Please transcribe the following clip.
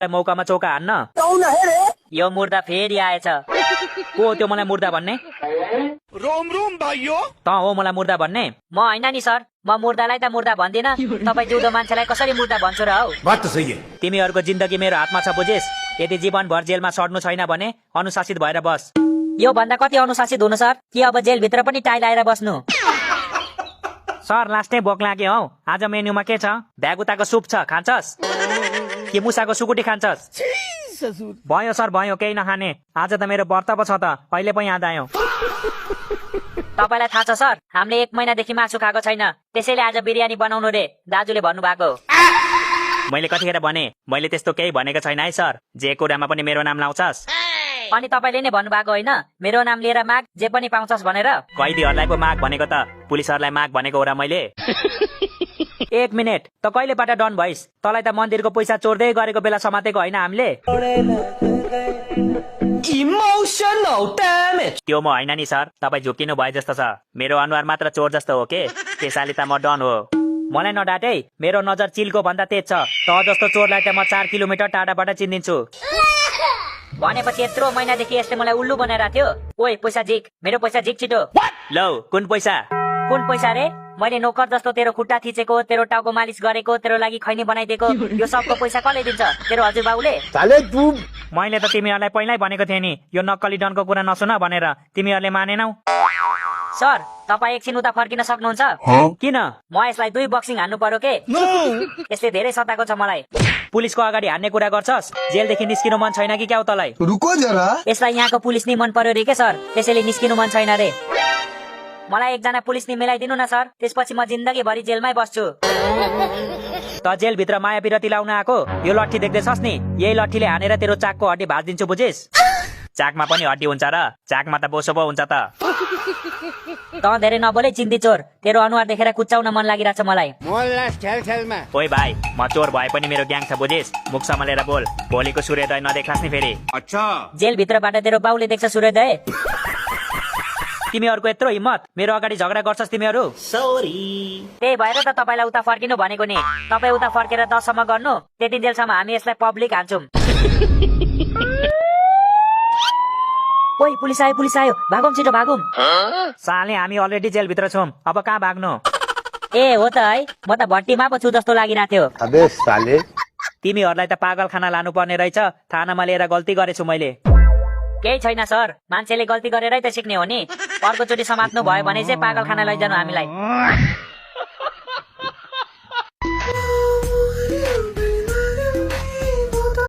मौकामा चौका हान्न। यो मुर्दा फेरि आएछ। को हो त्यो मलाई मुर्दा भन्ने? रोम रोम भाइयो। त हो मलाई मुर्दा भन्ने? म होइन नि सर, म मुर्दालाई त मुर्दा भन्दिन। तपाईँ जिउँदो मान्छेलाई कसरी मुर्दा भन्छु र हौ? बात त सही है। तिमीहरूको जिन्दगी मेरो हातमा छ बुझेस्। यदि जीवनभर जेलमा सड्नु छैन भने अनुशासित भएर बस। यो भन्दा कति अनुशासित हुनु सर? कि अब जेलभित्र पनि टाइल आएर बस्नु? सर लास्टै भोक लाग्यो हौ। आज मेन्युमा के छ? भ्यागुताको सुप छ, खान्छस्? कि मुसाको सुकुटी खान्छस्? भयो सर भयो, केही नखाने। आज त मेरो व्रत पो छ त, अहिले पो याद आयो। तपाईँलाई थाहा छ सर, हामीले 1 महिनादेखि मासु खाएको छैन। त्यसैले आज बिरयानी बनाउनु रे दाजुले भन्नुभएको। मैले कतिखेर भने? मैले त्यस्तो केही भनेको छैन है सर। जे कुरामा पनि मेरो नाम लाउँछस्। अनि तपाईँले नै भन्नुभएको होइन, मेरो नाम लिएर माग जे पनि पाउँछस् भनेर? कैदीहरूलाई पो माग भनेको त, पुलिसहरूलाई माग भनेको हो र मैले? 1 मिनेट, त कहिलेबाट डन भइस्? तँलाई त मन्दिरको पैसा चोर्दै गरेको बेला समातेको होइन हामीले? त्यो म होइन नि सर, तपाईँ झुक्किनु भए जस्तो छ। मेरो अनुहार मात्र चोर जस्तो हो के? त्यसैले त म डन हो। मलाई नडाटे, मेरो नजर चिलको भन्दा तेज छ। त जस्तो चोरलाई त म 4 किलोमिटर टाढाबाट चिन्दिन्छु। भनेपछि यत्रो महिनादेखि यसले मलाई उल्लु बनाइरहेको थियो। ओइ पैसा झिक, मेरो पैसा झिक छिटो। लौ कुन पैसा? कुन पैसा रे? मैले नोकर जस्तो तेरो खुट्टा थिचेको, तेरो टाउको मालिस गरेको, तेरो लागि खैनी बनाइदिएको, यो सबको पैसा कसले दिन्छ? तेरो हजुरबाउले? मैले त तिमीहरूलाई पहिल्यै भनेको थिएँ नि, यो नक्कली डनको कुरा नसुन भनेर। तिमीहरूले मानेनौ। सर तपाईँ एकछिन उता फर्किन सक्नुहुन्छ? किन? म यसलाई 2 बक्सिङ हान्नु पर्यो के? यसले धेरै सताएको छ मलाई। पुलिसको अगाडि हान्ने कुरा गर्छस्? जेलदेखि निस्किनु मन छैन कि क्या हो तँलाई? रुको जरा। यसलाई यहाँको पुलिस नि मन पर्यो रे के सर? त्यसैले निस्किनु मन छैन रे। मलाई एकजना पुलिस नि मिलाइदिनु न सर, त्यसपछि म जिन्दगीभरि जेलमै बस्छु। त जेलभित्र माया पिरती लाउन आएको? यो लट्ठी देख्दैछस् नि, यही लट्ठीले हानेर तेरो चाकको हड्डी भाँचिदिन्छु बुझिस्? चाकमा पनि हड्डी हुन्छ र? चाकमा त बोसो पो हुन्छ त। त धेरै नबोले चिन्दी चोर, तेरो अनुहार देखेर कुचाउन मन लागिरहेछ मलाई। ओइ भाइ, म चोर भए पनि मेरो ग्याङ छ बुझिस्? मुख सम्हालेर बोल, भोलिको सूर्योदय नदेखास् नि फेरि। अच्छा। जेलभित्रबाट तेरो बाउले देख्छ सूर्योदय? तिमीहरूको यत्रो हिम्मत, मेरो अगाडि झगडा गर्छस् तिमीहरू? त्यही भएर त तपाईँलाई उता फर्किनु भनेको नि। तपाईँ उता फर्केर 10 सम्म गर्नु, त्यति जेलसम्म हामी यसलाई पब्लिक हान्छौँ। ओइ पुलिस आयो, भागौँ छिटो भागौँ। साले हामी अलरेडी जेलभित्र छौँ, अब कहाँ भाग्नु? ए हो त है, म त भट्टीमा पो छु जस्तो लागिरहेको थियो। अबे साले। तिमीहरूलाई त पागल खाना लानु पर्ने रहेछ। थानामा लिएर गल्ती गरेछु मैले। केही छैन सर, मान्छेले गल्ती गरेरै त सिक्ने हो नि। अर्कोचोटि समात्नु भयो भने चाहिँ पागल खाना लैजानु हामीलाई।